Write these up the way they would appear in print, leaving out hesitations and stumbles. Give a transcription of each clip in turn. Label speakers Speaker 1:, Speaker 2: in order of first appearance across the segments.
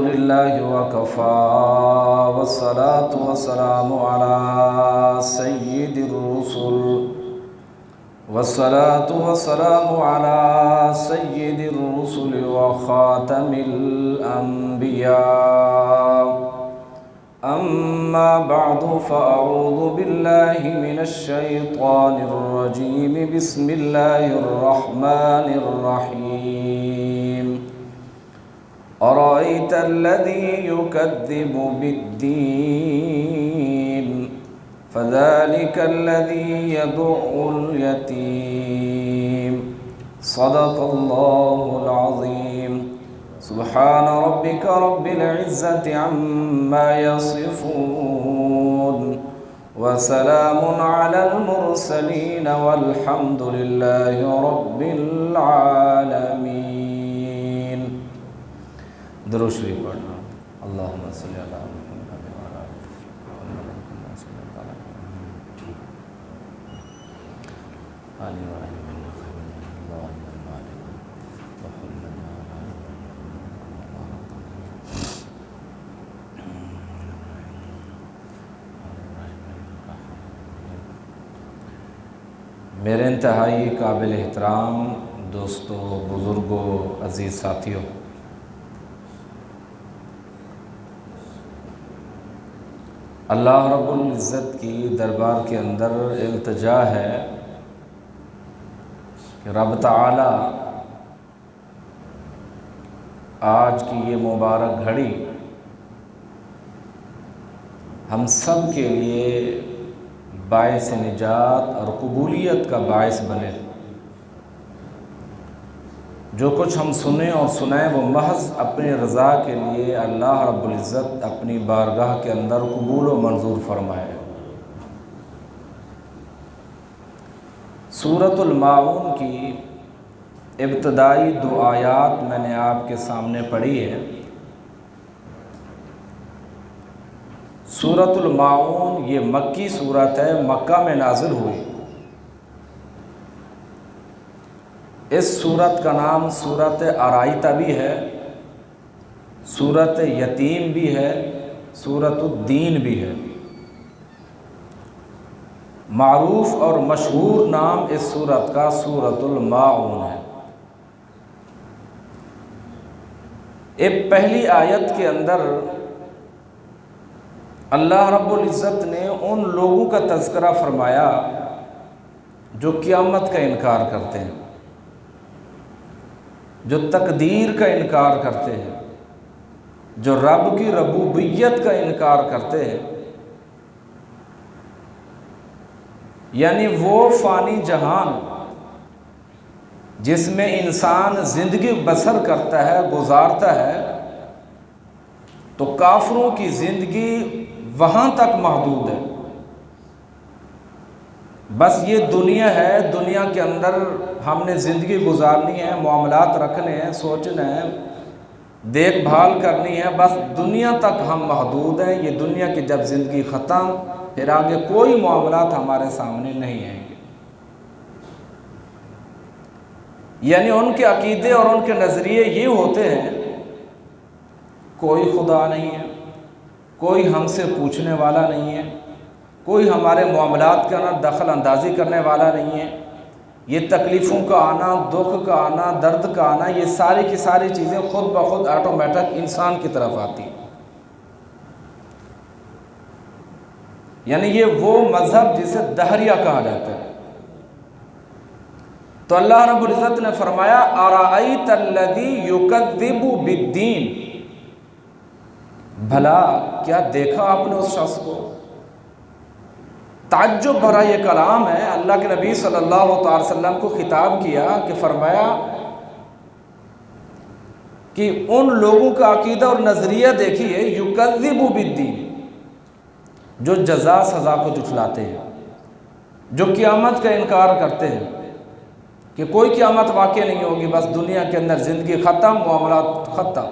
Speaker 1: لله وكفى والصلاة والسلام على سيد الرسل والصلاة والسلام على سيد الرسل وخاتم الأنبياء أما بعد فأعوذ بالله من الشيطان الرجيم بسم الله الرحمن الرحيم أرأيت الذي يكذب بالدين فذلك الذي يدع اليتيم صدق الله العظيم سبحان ربك رب العزة عما يصفون وسلام على المرسلين والحمد لله رب العالمين. درود شریف پڑھنا. اللہم صلی علی محمد وعلی آل محمد كما صليت على آل إبراهيم إنك حميد مجيد. اللهم بارك محمد وعلى آل محمد. میرے انتہائی قابل احترام دوستوں، بزرگوں، عزیز ساتھیوں، اللہ رب العزت کی دربار کے اندر التجا ہے کہ رب تعالی آج کی یہ مبارک گھڑی ہم سب کے لیے باعث نجات اور قبولیت کا باعث بنے. جو کچھ ہم سنیں اور سنائیں وہ محض اپنی رضا کے لیے اللہ رب العزت اپنی بارگاہ کے اندر قبول و منظور فرمائے. سورۃ الماعون کی ابتدائی 2 آیات میں نے آپ کے سامنے پڑھی ہے. سورۃ الماعون یہ مکی سورت ہے، مکہ میں نازل ہوئی. اس سورت کا نام سورت ارائیت بھی ہے، سورت یتیم بھی ہے، سورت الدین بھی ہے. معروف اور مشہور نام اس سورت کا سورۃ الماعون ہے. ایک پہلی آیت کے اندر اللہ رب العزت نے ان لوگوں کا تذکرہ فرمایا جو قیامت کا انکار کرتے ہیں، جو تقدیر کا انکار کرتے ہیں، جو رب کی ربوبیت کا انکار کرتے ہیں. یعنی وہ فانی جہان جس میں انسان زندگی بسر کرتا ہے، گزارتا ہے، تو کافروں کی زندگی وہاں تک محدود ہے. بس یہ دنیا ہے، دنیا کے اندر ہم نے زندگی گزارنی ہے، معاملات رکھنے ہیں، سوچنا ہے، دیکھ بھال کرنی ہے، بس دنیا تک ہم محدود ہیں. یہ دنیا کی جب زندگی ختم، پھر آگے کوئی معاملات ہمارے سامنے نہیں آئیں گے. یعنی ان کے عقیدے اور ان کے نظریے یہ ہوتے ہیں، کوئی خدا نہیں ہے، کوئی ہم سے پوچھنے والا نہیں ہے، کوئی ہمارے معاملات کا نہ دخل اندازی کرنے والا نہیں ہے. یہ تکلیفوں کا آنا، دکھ کا آنا، درد کا آنا، یہ ساری کی ساری چیزیں خود بخود آٹومیٹک انسان کی طرف آتی ہیں. یعنی یہ وہ مذہب جسے دہریہ کہا جاتا ہے. تو اللہ رب العزت نے فرمایا ارأیت الذی یکذب بالدین، بھلا کیا دیکھا آپ نے اس شخص کو؟ تعجب بھرا یہ کلام ہے. اللہ کے نبی صلی اللہ تعالی وسلم کو خطاب کیا کہ فرمایا کہ ان لوگوں کا عقیدہ اور نظریہ دیکھیے، یکذب بالدین، جو جزا سزا کو جھٹلاتے ہیں، جو قیامت کا انکار کرتے ہیں کہ کوئی قیامت واقع نہیں ہوگی، بس دنیا کے اندر زندگی ختم، معاملات ختم.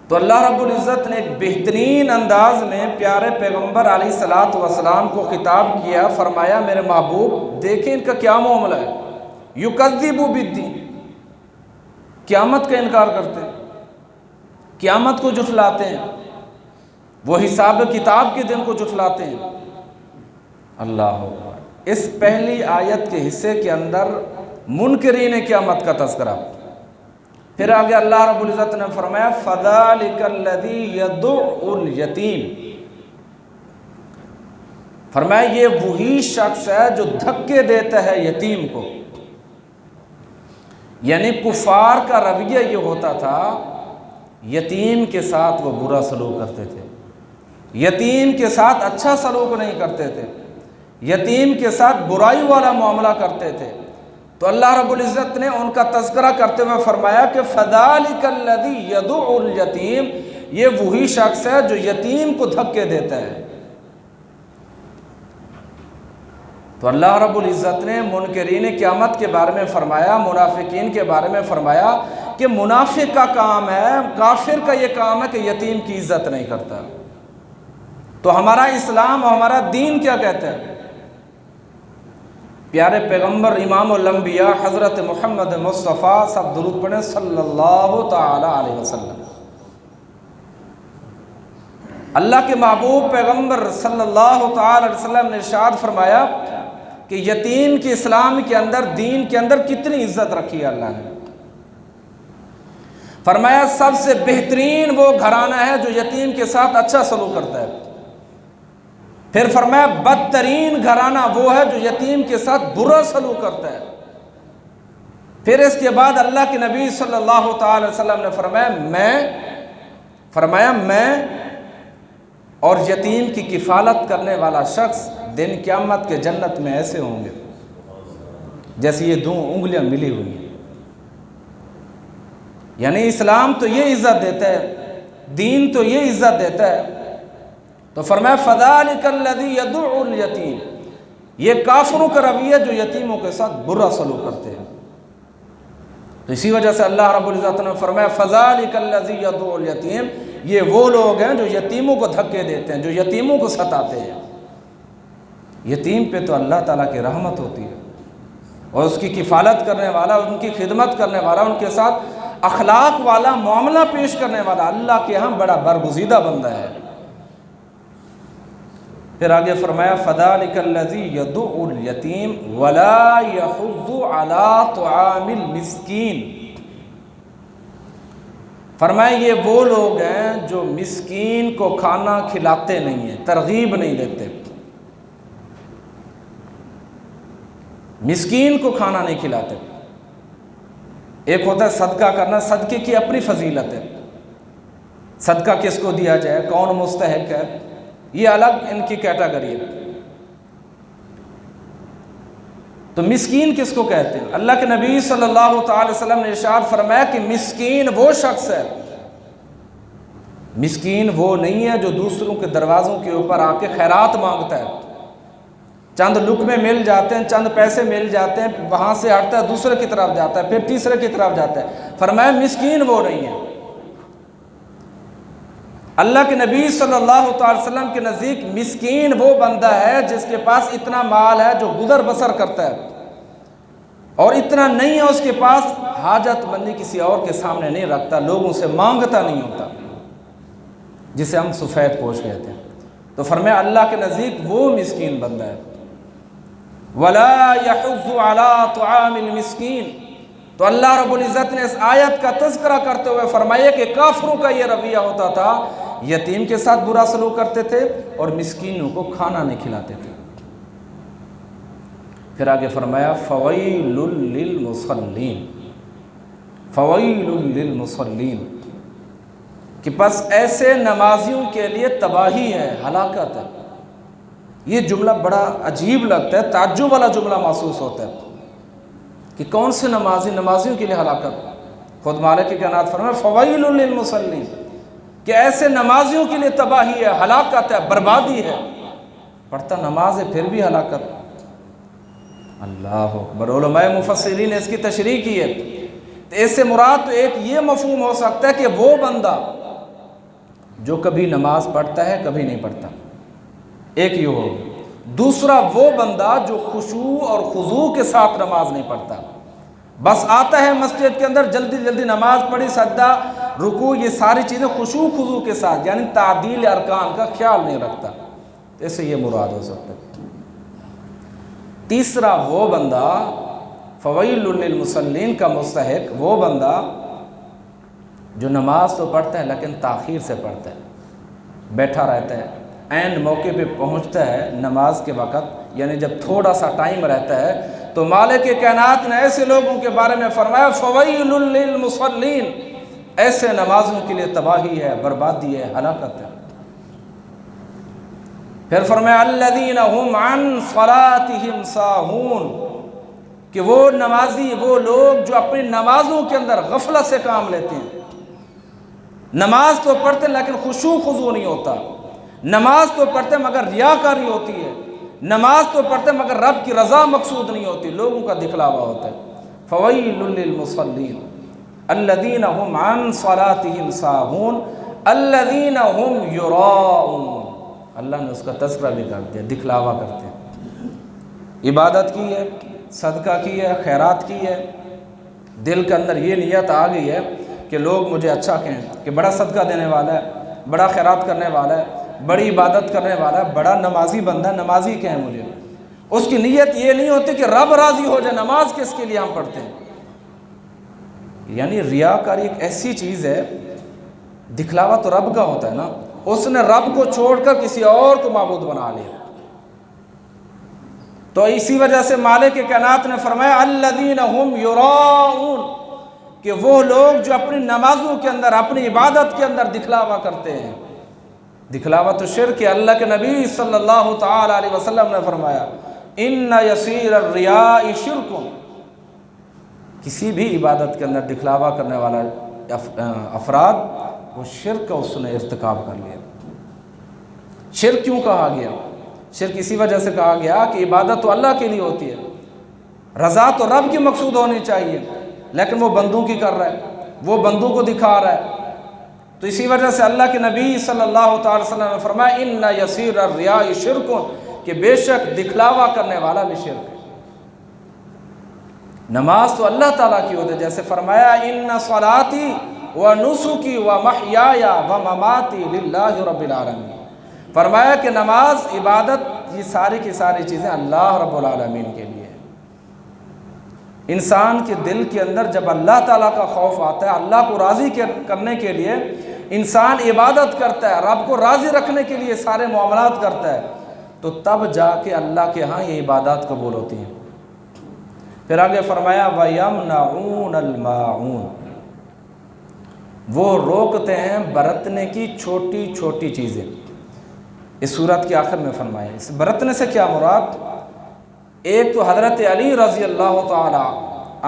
Speaker 1: تو اللہ رب العزت نے ایک بہترین انداز میں پیارے پیغمبر علیہ الصلوۃ والسلام کو خطاب کیا، فرمایا میرے محبوب دیکھیں ان کا کیا معاملہ ہے، یکذب بالدین، قیامت کا انکار کرتے ہیں، قیامت کو جھٹلاتے ہیں، وہ حساب کتاب کے دن کو جھٹلاتے ہیں۔ اللہ اکبر۔ اس پہلی آیت کے حصے کے اندر منکرین قیامت کا تذکرہ، پھر آگے اللہ رب العزت نے فرمایا فَذَلِكَ الَّذِي يَدُعُّ الْيَتِيمَ، فرمایا یہ وہی شخص ہے جو دھکے دیتا ہے یتیم کو۔ یعنی کفار کا رویہ یہ ہوتا تھا، یتیم کے ساتھ وہ برا سلوک کرتے تھے، یتیم کے ساتھ اچھا سلوک نہیں کرتے تھے، یتیم کے ساتھ برائی والا معاملہ کرتے تھے۔ تو اللہ رب العزت نے ان کا تذکرہ کرتے ہوئے فرمایا کہ فَذَلِكَ الَّذِي يَدُعُّ الْيَتِيمَ، یہ وہی شخص ہے جو یتیم کو دھکے دیتا ہے۔ تو اللہ رب العزت نے منکرین قیامت کے بارے میں فرمایا، منافقین کے بارے میں فرمایا کہ منافق کا کام ہے، کافر کا یہ کام ہے کہ یتیم کی عزت نہیں کرتا۔ تو ہمارا اسلام اور ہمارا دین کیا کہتا ہے؟ پیارے پیغمبر امام الانبیاء حضرت محمد مصطفیٰ، سب درود پڑھیں صلی اللہ تعالی علیہ وسلم۔ اللہ کے محبوب پیغمبر صلی اللہ تعالی علیہ وسلم نے ارشاد فرمایا کہ یتیم کے اسلام کے اندر، دین کے اندر کتنی عزت رکھی ہے اللہ نے۔ فرمایا سب سے بہترین وہ گھرانہ ہے جو یتیم کے ساتھ اچھا سلوک کرتا ہے۔ پھر فرمایا بدترین گھرانہ وہ ہے جو یتیم کے ساتھ برا سلوک کرتا ہے۔ پھر اس کے بعد اللہ کے نبی صلی اللہ تعالی وسلم نے فرمایا میں اور یتیم کی کفالت کرنے والا شخص دن قیامت کے جنت میں ایسے ہوں گے جیسے یہ دو انگلیاں ملی ہوئی ہیں۔ یعنی اسلام تو یہ عزت دیتا ہے، دین تو یہ عزت دیتا ہے۔ تو فرمایا فَذَلِكَ الَّذِي يَدُعُّ الْيَتِيمَ، یہ کافروں کا رویہ جو یتیموں کے ساتھ برا سلوک کرتے ہیں۔ تو اسی وجہ سے اللہ رب العزت نے فرمایا فَذَلِكَ الَّذِي يَدُعُّ الْيَتِيمَ، یہ وہ لوگ ہیں جو یتیموں کو دھکے دیتے ہیں، جو یتیموں کو ستاتے ہیں۔ یتیم پہ تو اللہ تعالیٰ کی رحمت ہوتی ہے، اور اس کی کفالت کرنے والا، ان کی خدمت کرنے والا، ان کے ساتھ اخلاق والا معاملہ پیش کرنے والا اللہ کے ہاں بڑا برگزیدہ بندہ ہے۔ پھر آگے فرمایا فَذَلِكَ الَّذِي يَدُعُّ الْيَتِيمَ وَلَا يَحُضُّ عَلَىٰ طَعَامِ الْمِسْكِينِ، فرمایا یہ وہ لوگ ہیں جو مسکین کو کھانا کھلاتے نہیں ہیں، ترغیب نہیں دیتے، مسکین کو کھانا نہیں کھلاتے۔ ایک ہوتا ہے صدقہ کرنا، صدقے کی اپنی فضیلت ہے، صدقہ کس کو دیا جائے، کون مستحق ہے، یہ الگ ان کی کیٹاگری ہے۔ تو مسکین کس کو کہتے ہیں؟ اللہ کے نبی صلی اللہ تعالی وسلم نے ارشاد فرمایا کہ مسکین وہ شخص ہے، مسکین وہ نہیں ہے جو دوسروں کے دروازوں کے اوپر آ کے خیرات مانگتا ہے، چند لقمے مل جاتے ہیں، چند پیسے مل جاتے ہیں، وہاں سے ہٹتا ہے، دوسرے کی طرف جاتا ہے، پھر تیسرے کی طرف جاتا ہے۔ فرمایا مسکین وہ نہیں ہے۔ اللہ کے نبی صلی اللہ تعالی وسلم کے نزدیک مسکین وہ بندہ ہے جس کے پاس اتنا مال ہے جو گزر بسر کرتا ہے، اور اتنا نہیں ہے اس کے پاس حاجت مندی کسی اور کے سامنے نہیں رکھتا، لوگوں سے مانگتا نہیں ہوتا، جسے ہم سفید پوش کہتے ہیں۔ تو فرمایا اللہ کے نزدیک وہ مسکین بندہ ہے۔ وَلَا يَحُضُّ عَلَىٰ طَعَامِ الْمِسْكِينِ، تو اللہ رب العزت نے اس آیت کا تذکرہ کرتے ہوئے فرمایا کہ کافروں کا یہ رویہ ہوتا تھا، یتیم کے ساتھ برا سلوک کرتے تھے اور مسکینوں کو کھانا نہیں کھلاتے تھے۔ پھر آگے فرمایا فَوَيْلٌ لِّلْمُصَلِّينَ، فَوَيْلٌ لِّلْمُصَلِّينَ، کہ پس ایسے نمازیوں کے لیے تباہی ہے، ہلاکت ہے۔ یہ جملہ بڑا عجیب لگتا ہے، تعجب والا جملہ محسوس ہوتا ہے کہ کون سے نمازیوں کے لیے ہلاکت۔ خود مالک کی کائنات فرمایا فَوَيْلٌ لِّلْمُصَلِّينَ، کہ ایسے نمازیوں کے لیے تباہی ہے، ہلاکت ہے، بربادی ہے۔ پڑھتا نماز ہے پھر بھی ہلاکت۔ اللہ اکبر۔ علماء مفسرین نے اس کی تشریح کی ہے، تو اس سے مراد تو ایک یہ مفہوم ہو سکتا ہے کہ وہ بندہ جو کبھی نماز پڑھتا ہے کبھی نہیں پڑھتا، ایک یہ ہو۔ دوسرا وہ بندہ جو خشوع اور خضوع کے ساتھ نماز نہیں پڑھتا، بس آتا ہے مسجد کے اندر، جلدی جلدی نماز پڑھی، سجدہ، رکوع، یہ ساری چیزیں خشوع خضوع کے ساتھ، یعنی تعدیل ارکان کا خیال نہیں رکھتا، اس سے یہ مراد ہو سکتا ہے۔ تیسرا وہ بندہ فویل للمصلین کا مستحق، وہ بندہ جو نماز تو پڑھتا ہے لیکن تاخیر سے پڑھتا ہے، بیٹھا رہتا ہے، عین موقع پہ پہنچتا ہے نماز کے وقت، یعنی جب تھوڑا سا ٹائم رہتا ہے تو مالک کائنات نے ایسے لوگوں کے بارے میں فرمایا فویل للمصلین، ایسے نمازوں کے لیے تباہی ہے، بربادی ہے، ہلاکت ہے۔ پھر فرمایا الذین هم عن صلاتهم ساہون، کہ وہ نمازی، وہ لوگ جو اپنی نمازوں کے اندر غفلت سے کام لیتے ہیں، نماز تو پڑھتے لیکن خشوع خضوع نہیں ہوتا، نماز تو پڑھتے مگر ریاکاری ہوتی ہے، نماز تو پڑھتے مگر رب کی رضا مقصود نہیں ہوتی، لوگوں کا دکھلاوا ہوتا ہے۔ فویل للمصلین الذین هم عن صلاتهم ساہون الذین هم یراؤون، اللہ نے اس کا تذکرہ بھی کر دیا، دکھلاوا کرتے ہیں۔ عبادت کی ہے، صدقہ کی ہے، خیرات کی ہے، دل کے اندر یہ نیت آ گئی ہے کہ لوگ مجھے اچھا کہیں کہ بڑا صدقہ دینے والا ہے، بڑا خیرات کرنے والا ہے، بڑی عبادت کرنے والا ہے، بڑا نمازی بندہ، نمازی کہیں مجھے، اس کی نیت یہ نہیں ہوتی کہ رب راضی ہو جائے، نماز کس کے لیے ہم پڑھتے ہیں۔ یعنی ریاکاری ایک ایسی چیز ہے، دکھلاوا تو رب کا ہوتا ہے نا، اس نے رب کو چھوڑ کر کسی اور کو معبود بنا لیا، تو اسی وجہ سے مالک کائنات نے فرمایا الذین هم یراؤون، کہ وہ لوگ جو اپنی نمازوں کے اندر، اپنی عبادت کے اندر دکھلاوا کرتے ہیں۔ دکھلاوا تو شرک ہے۔ اللہ کے نبی صلی اللہ تعالی علیہ وسلم نے فرمایا ان یسیر الریاء شرک، کسی بھی عبادت کے اندر دکھلاوا کرنے والا افراد، وہ شرک کا اس نے ارتکاب کر لیا۔ شرک کیوں کہا گیا؟ شرک اسی وجہ سے کہا گیا کہ عبادت تو اللہ کے لیے ہوتی ہے، رضا تو رب کی مقصود ہونی چاہیے، لیکن وہ بندوں کی کر رہا ہے، وہ بندوں کو دکھا رہا ہے، تو اسی وجہ سے اللہ کے نبی صلی اللہ تعالی وسلم نے فرمایا ان یسیر الریاء شرک، کہ بے شک دکھلاوا کرنے والا بھی شرک ہے۔ نماز تو اللہ تعالیٰ کی ہوتی ہے، جیسے فرمایا ان صلاتی و نسکی و محیای و مماتی للہ رب العالمین، فرمایا کہ نماز، عبادت، یہ ساری کی ساری چیزیں اللہ رب العالمین کے لیے۔ انسان کے دل کے اندر جب اللہ تعالیٰ کا خوف آتا ہے، اللہ کو راضی کرنے کے لیے انسان عبادت کرتا ہے، رب کو راضی رکھنے کے لیے سارے معاملات کرتا ہے، تو تب جا کے اللہ کے ہاں یہ عبادات قبول ہوتی ہیں۔ پھر آگے فرمایا وَيَمْنَعُونَ الْمَاعُونَ، وہ روکتے ہیں برتنے کی چھوٹی چھوٹی چیزیں۔ اس سورت کے آخر میں فرمایا اس برتنے سے کیا مراد؟ ایک تو حضرت علی رضی اللہ تعالی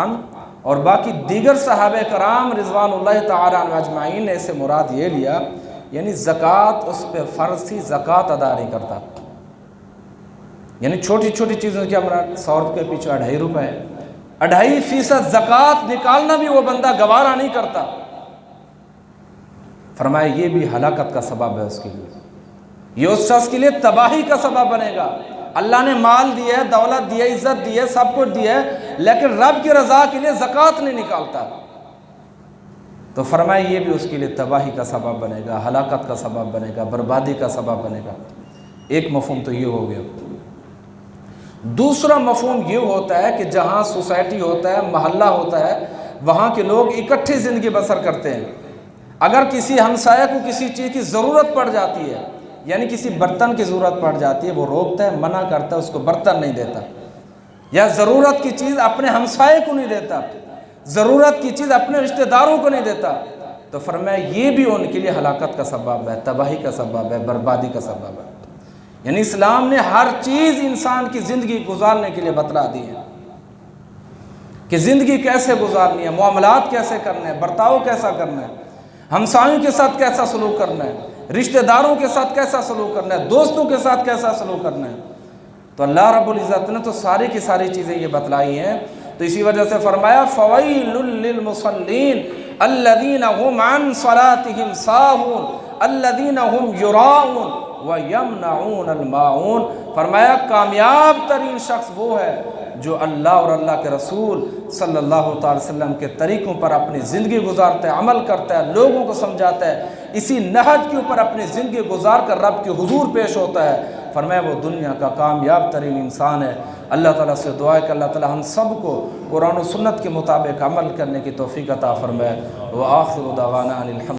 Speaker 1: عنہ اور باقی دیگر صحابہ کرام رضوان اللہ تعالی عنہ اجمعین نے اسے مراد یہ لیا، یعنی زکوٰۃ اس پہ فرض تھی، زکوٰۃ ادا نہیں کرتا، یعنی چھوٹی چھوٹی چیزوں کیا مراد؟ 100 روپے پیچھے 2.5 روپے، 2.5% زکوٰۃ نکالنا بھی وہ بندہ گوارا نہیں کرتا۔ فرمایا یہ بھی ہلاکت کا سبب ہے اس کے لیے، یہ اس شخص کے لیے تباہی کا سبب بنے گا۔ اللہ نے مال دیا ہے، دولت دی ہے، عزت دی ہے، سب کچھ دیا ہے، لیکن رب کی رضا کے لیے زکوٰۃ نہیں نکالتا، تو فرمایا یہ بھی اس کے لیے تباہی کا سبب بنے گا، ہلاکت کا سبب بنے گا، بربادی کا سبب بنے گا۔ ایک مفہوم تو یہ ہو گیا۔ دوسرا مفہوم یہ ہوتا ہے کہ جہاں سوسائٹی ہوتا ہے، محلہ ہوتا ہے، وہاں کے لوگ اکٹھی زندگی بسر کرتے ہیں، اگر کسی ہمسایہ کو کسی چیز کی ضرورت پڑ جاتی ہے، یعنی کسی برتن کی ضرورت پڑ جاتی ہے، وہ روکتا ہے، منع کرتا ہے، اس کو برتن نہیں دیتا، یا ضرورت کی چیز اپنے ہمسائے کو نہیں دیتا، ضرورت کی چیز اپنے رشتہ داروں کو نہیں دیتا، تو فرمایا یہ بھی ان کے لیے ہلاکت کا سبب ہے، تباہی کا سبب ہے، بربادی کا سبب ہے۔ یعنی اسلام نے ہر چیز انسان کی زندگی گزارنے کے لیے بتلا دی ہے کہ زندگی کیسے گزارنی ہے، معاملات کیسے کرنے ہیں، برتاؤ کیسا کرنا ہے، ہمسایوں کے ساتھ کیسا سلوک کرنا ہے، رشتہ داروں کے ساتھ کیسا سلوک کرنا ہے، دوستوں کے ساتھ کیسا سلوک کرنا ہے۔ تو اللہ رب العزت نے تو ساری کی ساری چیزیں یہ بتلائی ہیں، تو اسی وجہ سے فرمایا فَوَيْلٌ لِّلْمُصَلِّينَ الَّذِينَ هُمْ عَنْ صَلَاتِهِمْ سَاهُونَ الَّذِينَ هُمْ يُرَاءُونَ وَيَمْنَعُونَ الْمَاعُونَ، فرمایا کامیاب ترین شخص وہ ہے جو اللہ اور اللہ کے رسول صلی اللہ تعالی وسلم کے طریقوں پر اپنی زندگی گزارتا ہے، عمل کرتا ہے، لوگوں کو سمجھاتا ہے، اسی نہج کے اوپر اپنی زندگی گزار کر رب کے حضور پیش ہوتا ہے، فرمایا وہ دنیا کا کامیاب ترین انسان ہے۔ اللہ تعالیٰ سے دعا ہے کہ اللہ تعالیٰ ہم سب کو قرآن و سنت کے مطابق عمل کرنے کی توفیق عطا فرمائے۔ وآخر دعوانا ان الحمد